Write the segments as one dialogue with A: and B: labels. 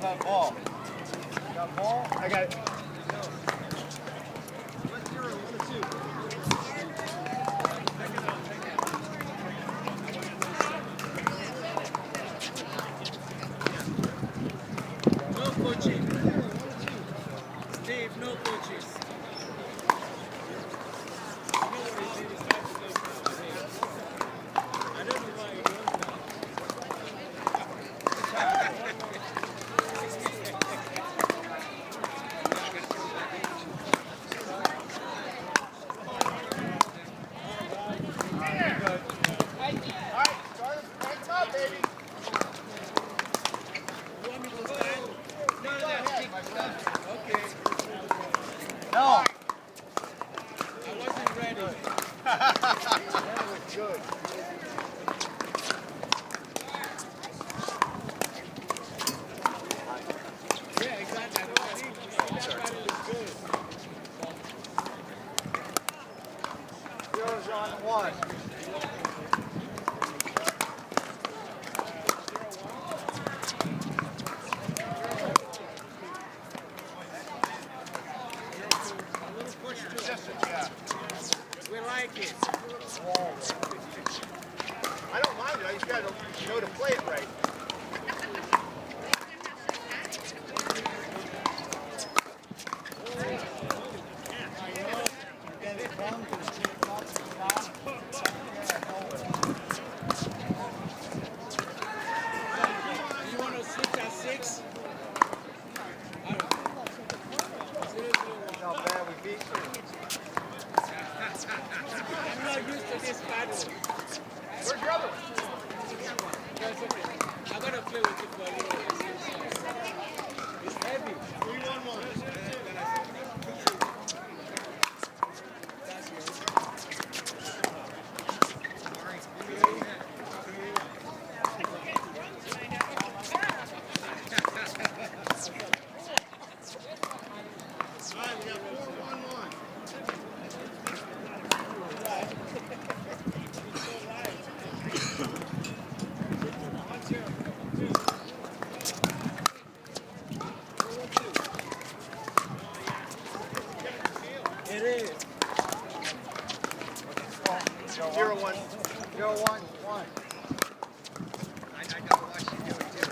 A: got ball. Got ball? I got it.
B: No coaching. Steve, no coaches. I don't know why you don't know.
A: No.
B: I wasn't ready.
A: That was good.
B: Yeah, exactly. That was good.
A: Zero's on one.
B: A little push to it.
A: Yeah.
B: We like it.
A: I don't mind it. I just got to know to play it right.
B: You want to switch at 6?
A: How bad we beat you.
B: I'm not used to this pattern.
A: Where's your other one?
B: That's okay. I'm going to play with it for a little bit. It's heavy. 3-1-1. That's good. It is.
A: 0-1. 0-1-1. I gotta watch you do it too.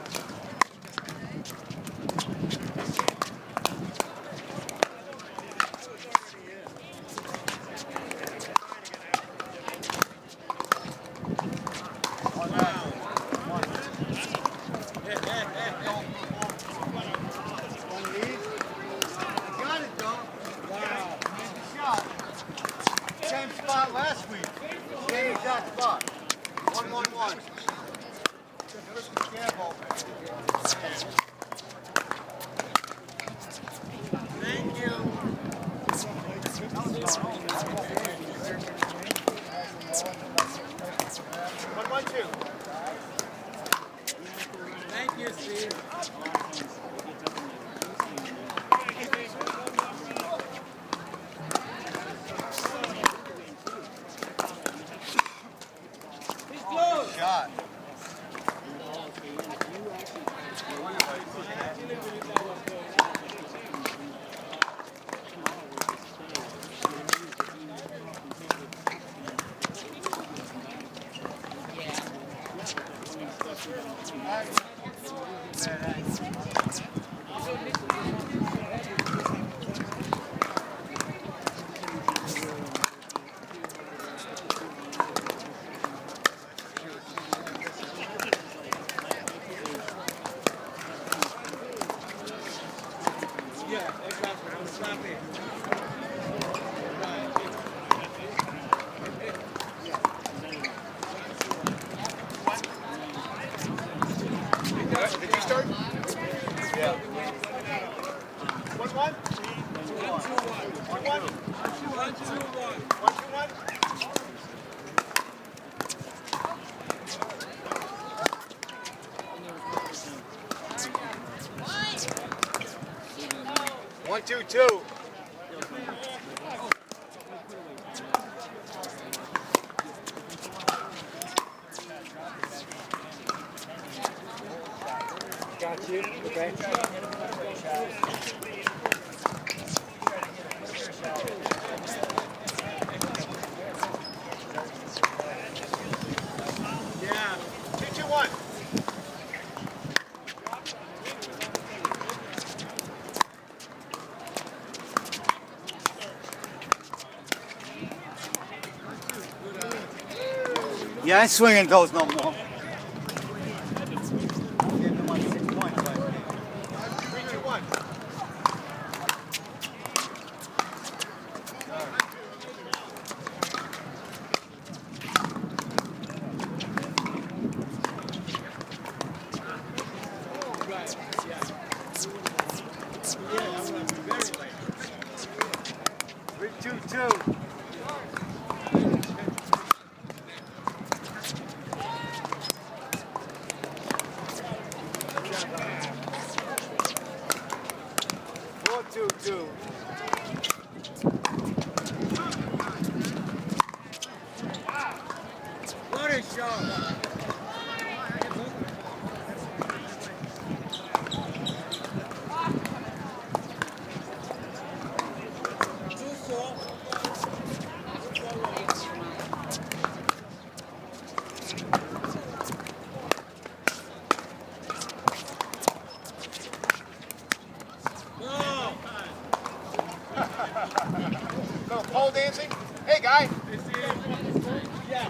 A: One lead. Got it though.
B: Wow.
A: Made the shot. Same spot last week. Same exact spot. 1-1-1. Gamble.
B: Thank you.
A: 1-1-2.
B: Thank you, Steve. He's close.
A: Shot.
B: Yeah, exactly. I'm snapping.
A: Did you start? Yeah. 1-1? 1-1?
B: 1-2-1.
A: 1-2-1? One, two, two. Gotcha.
B: Okay.
A: Yeah. 3-2-1. Yeah, I ain't swinging those no more. Gave them like 6 points. 3-2-1.
B: Right. Yeah. Yeah, I'm gonna be very late.
A: 3-2-2.
B: What a shot! Too soft. No!
A: Little pole dancing. Hey, guy.
B: Yeah.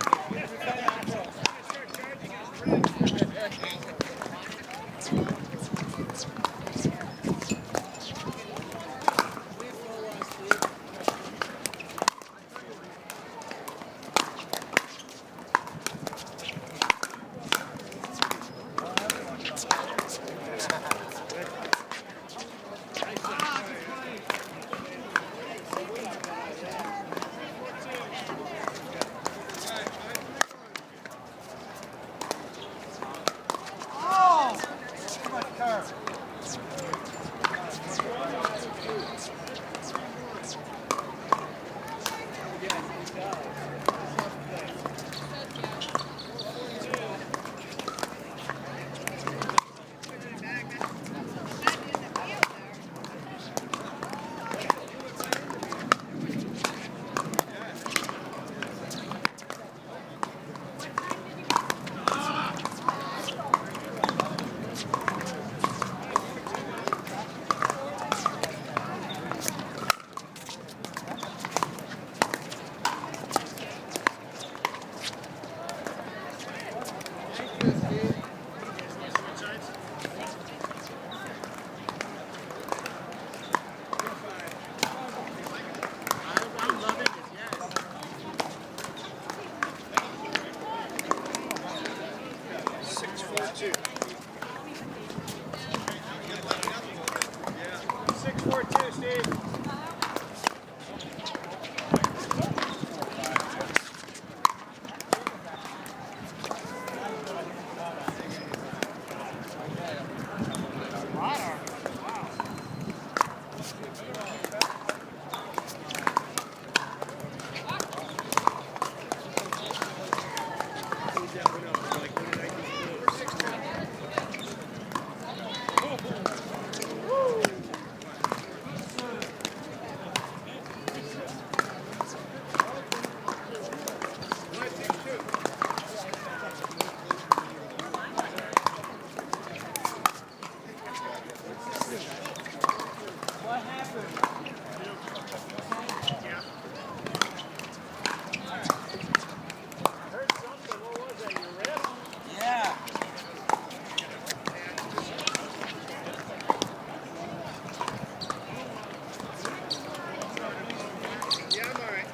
A: Oh! Too much curve.
B: I'm loving it, yes.
A: 6-4-2. 6-4-2, Steve.
B: What happened?
A: Heard something. What was that? Your wrist?
B: Yeah.
A: Yeah, I'm all right.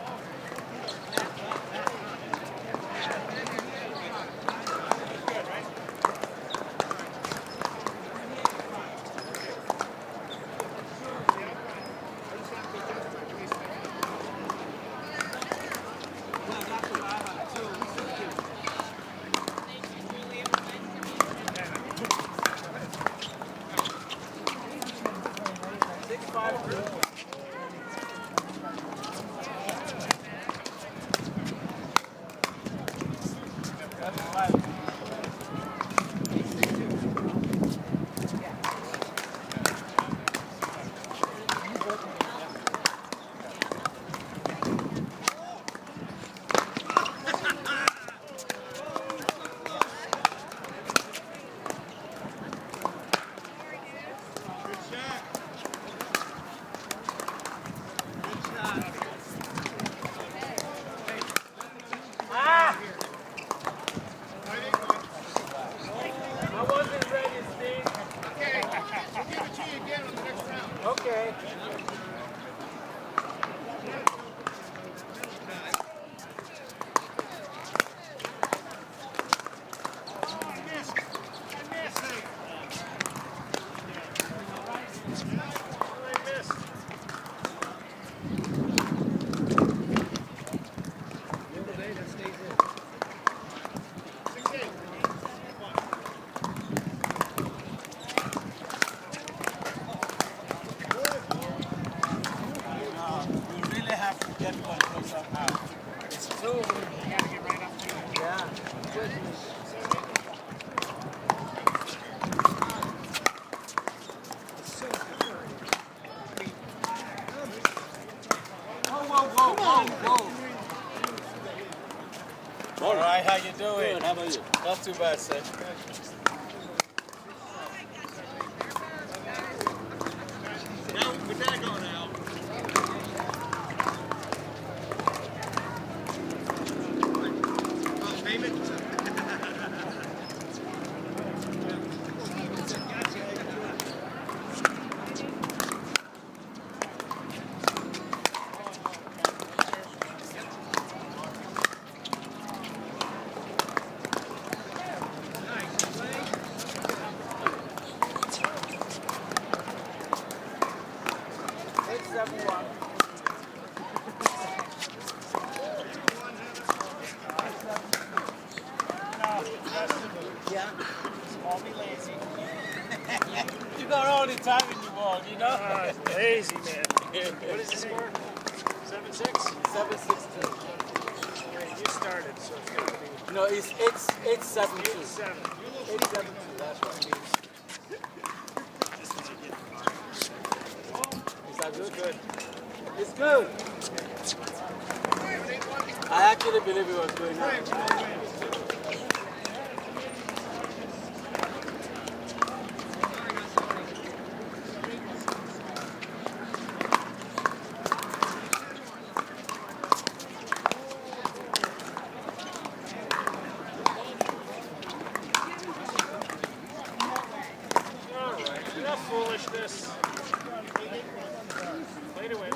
B: wasn't ready, Steve.
A: Okay. We'll give it to you again on the next round.
B: Okay.
C: All right, how you doing?
B: Good, how about you?
C: Not too bad, sir.
A: Now, with that going out. Oh, payment?
C: You got all the time in the world, you know?
B: Lazy, man. What is the score? 7-6?
C: 7-16.
B: You started, so it's going to be
C: No, it's 7-2.
B: 8-7.
C: 8-7-2, that's what it means. Is that good?
B: Good.
C: It's good. I actually believe it was going on.
B: All right. Enough foolishness. Play to win.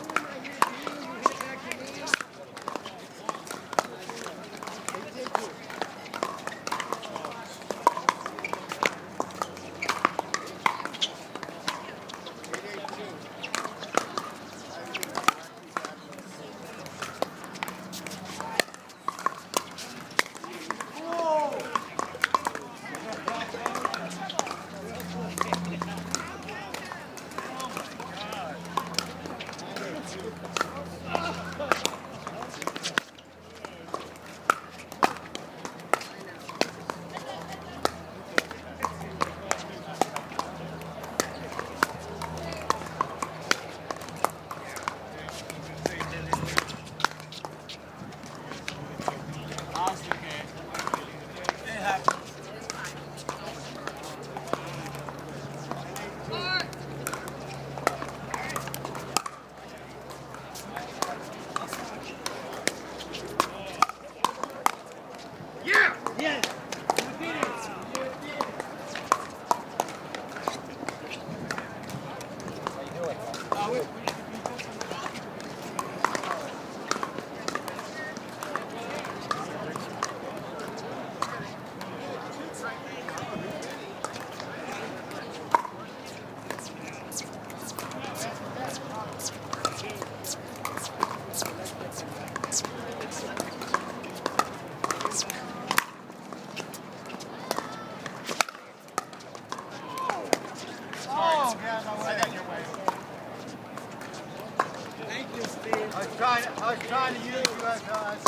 A: I was trying to use you as a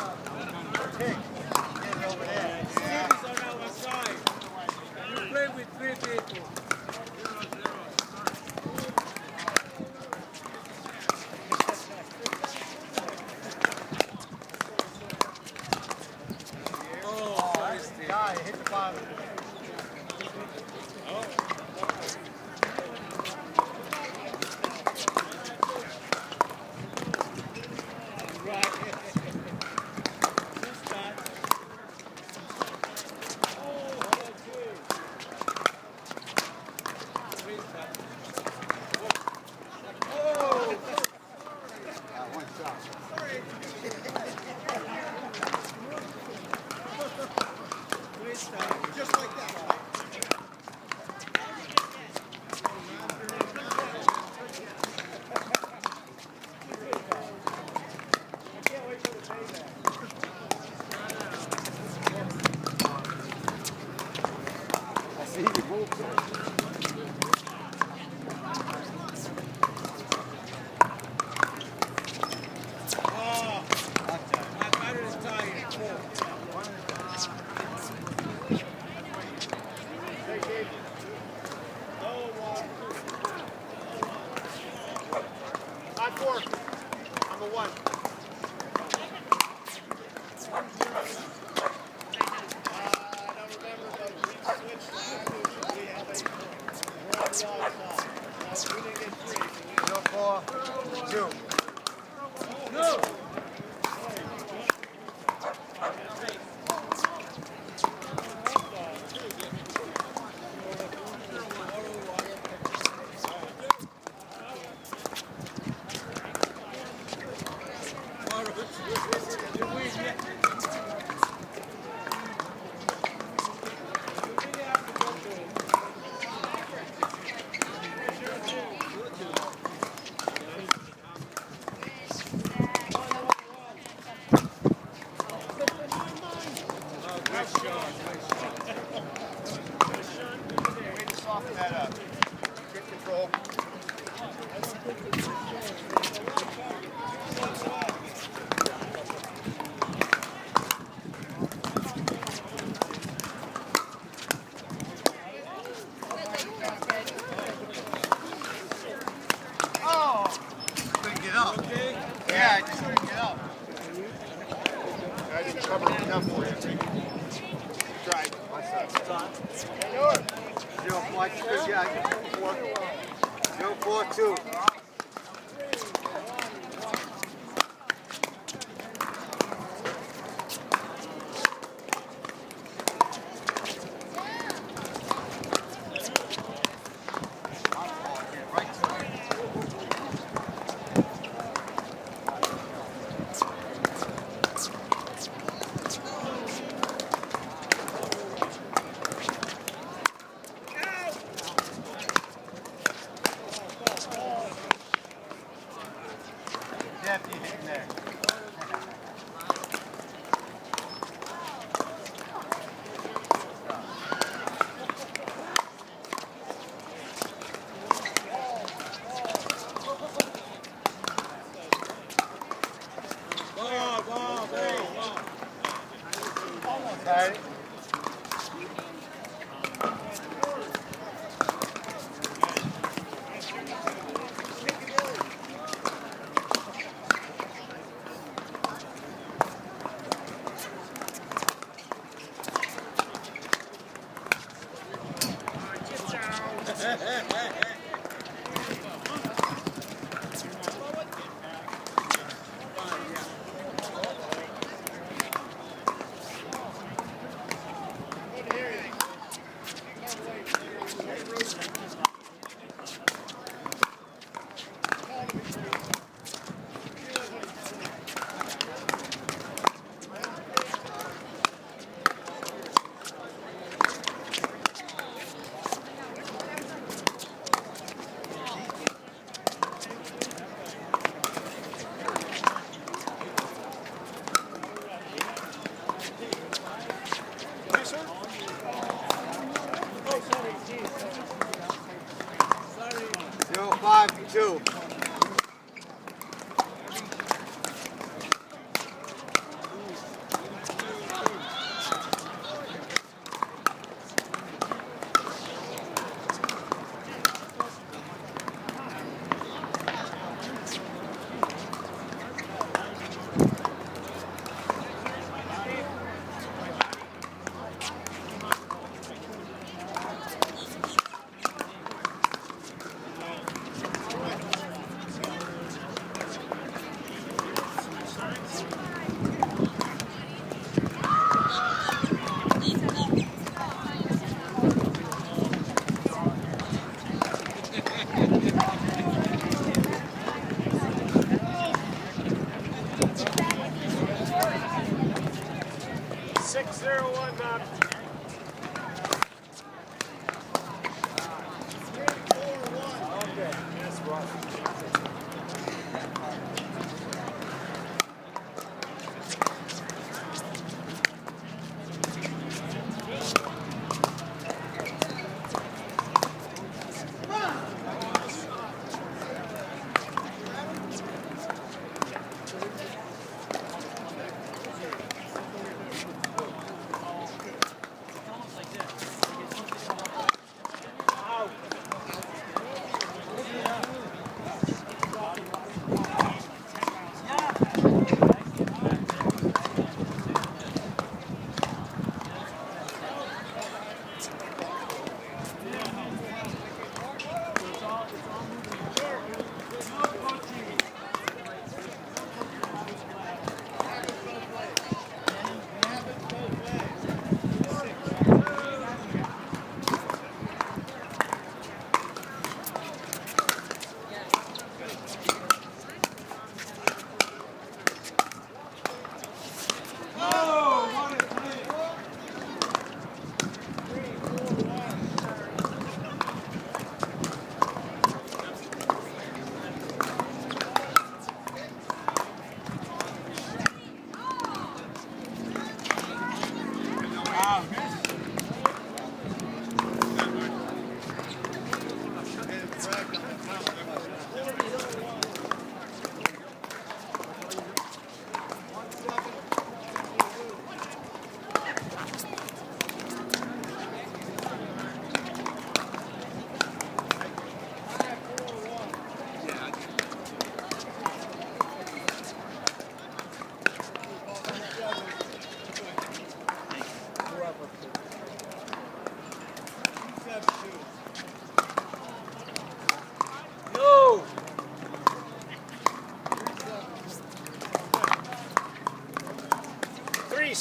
A: pick. Get it over there.
B: Steve is on our side. You play with 3 people.
A: Oh, sorry, Steve. Yeah, he hit the bottom. Just like that. I see you move.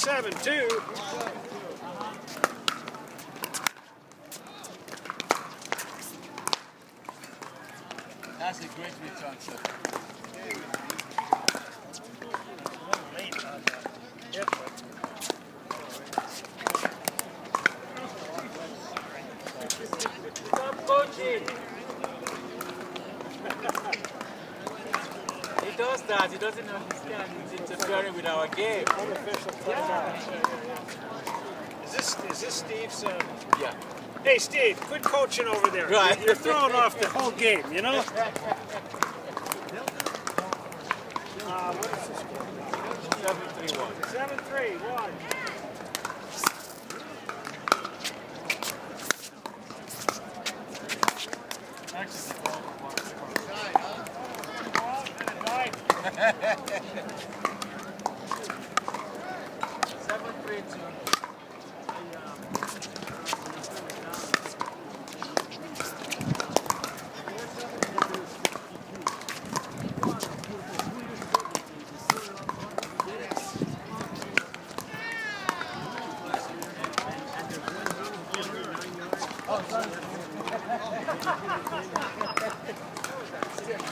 D: 7-2.
C: That's a great return, sir.
D: Late on the hit, but
C: Stop coaching. He does that. He doesn't understand. He's interfering with our game.
D: unofficial timeout. Is this Steve's?
C: Yeah.
D: Hey, Steve, quit coaching over there.
C: Right.
D: You're throwing off the whole game, you know? What is this score?
C: 7-3-1.
D: 7-3-1. Nine.
C: 7-3-2.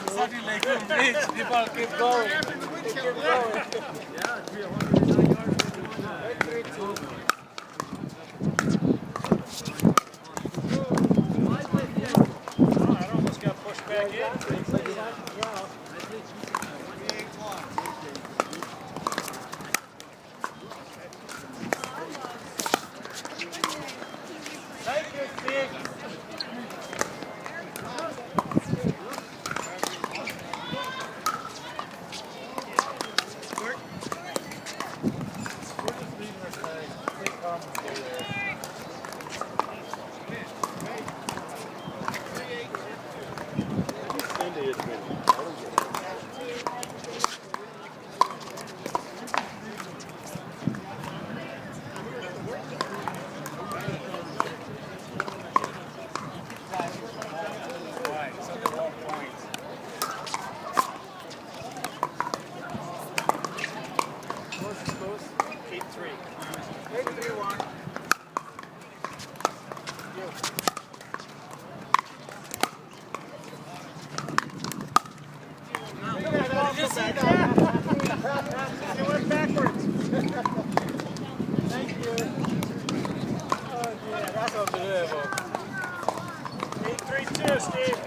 C: Something like a bridge, the ball keep going. Keep going.
D: Oh, it almost got pushed back in.
C: Thank you, Steve. Right, it's only 1 point. What's the score?
D: 8-3.
C: 8-3-1.
D: Did you see that? It went backwards.
C: Thank you. Oh, dear, that's unbelievable.
D: 8-3-2, Steve.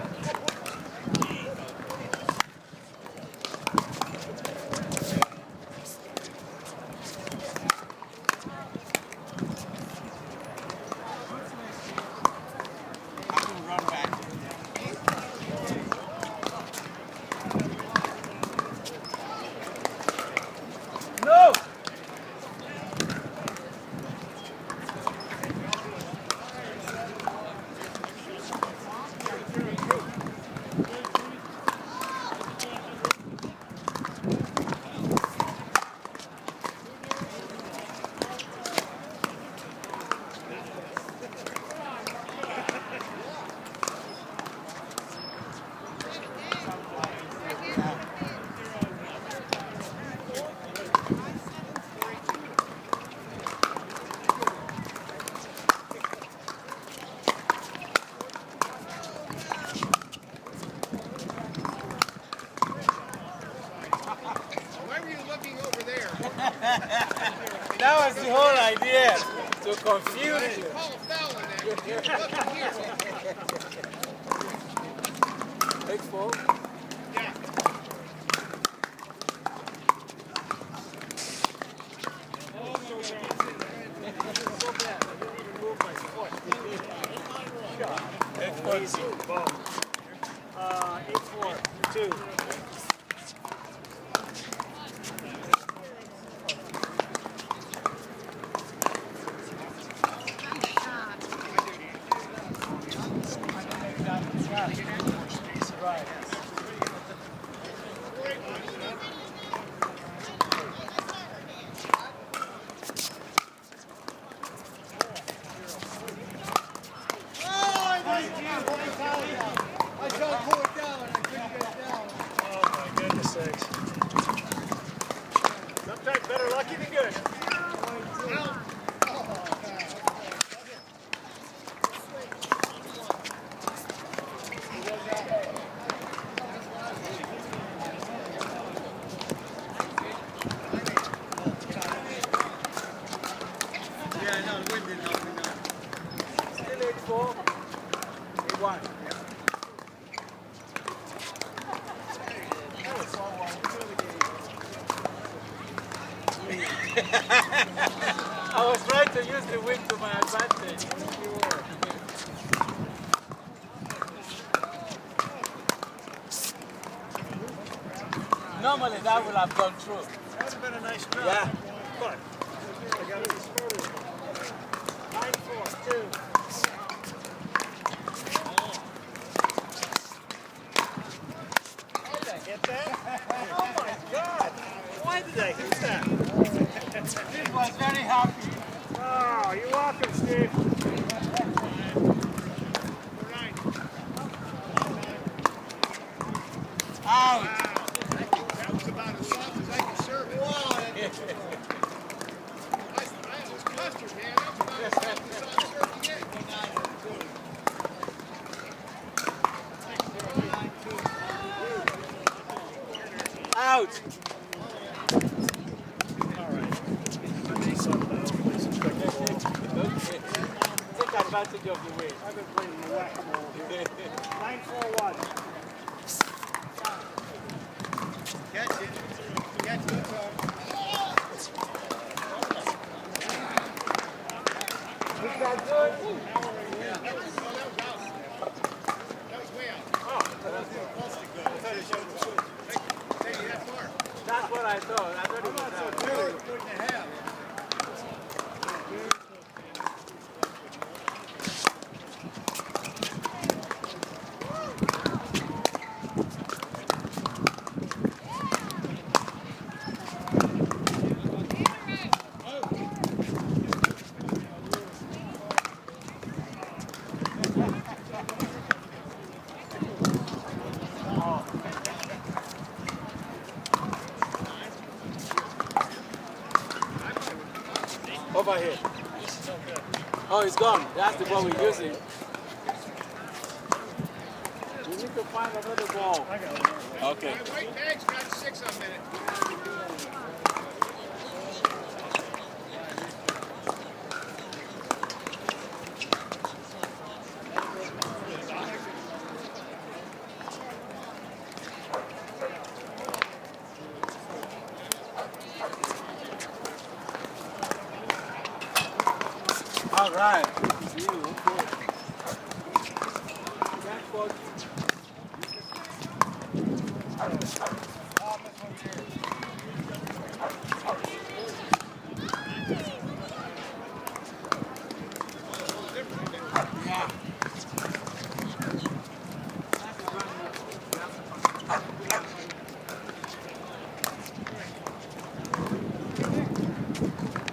C: I can run back. No!
A: Why were you looking over there?
C: That was the whole idea, to confuse you.
A: Call a foul on that. You're looking here.
C: Take 4.
A: Yeah.
D: Easy. Boom. 8-4-2.
C: Right.
A: Oh, I tried to pull it down. I couldn't get it down. Yeah, I know, the wind didn't help me none.
C: Still 8-4. He won. I was trying to use the wind to my advantage. Normally that would have gone through.
D: That would have been a nice drive.
C: Yeah.
D: But I got to be smarter. 9-4, 2. Get that? Oh my God! Why did I hit that?
C: He was very happy.
D: Oh, you're welcome, Steve.
C: Out.
A: That was about as soft as I could serve it. Wow. It was custard, man. That's about as soft as I could serve it.
C: Out. Take advantage of the wind.
D: I've been playing the whack-a-mole here. 9-4-1.
A: Catch it. Catch it.
C: Is that good?
A: That was out. That was way out. Hey, that far.
C: That's what I thought. I thought it was out.
A: Good and a half.
C: Over here. Oh, it's gone. That's the ball we're using. We need to find another ball.
D: I got it.
C: Okay.
A: My white bag's got 6 on it.
C: All right.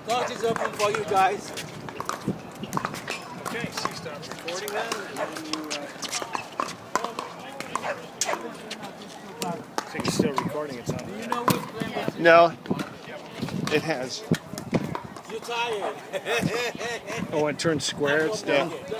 C: Court is open for you guys.
D: Okay, so you start recording then, and then you... I think it's still recording, it's on.
C: Do you know who's playing with you?
E: No, it has.
C: You're tired.
D: Oh, it turns square, it's done.
C: Just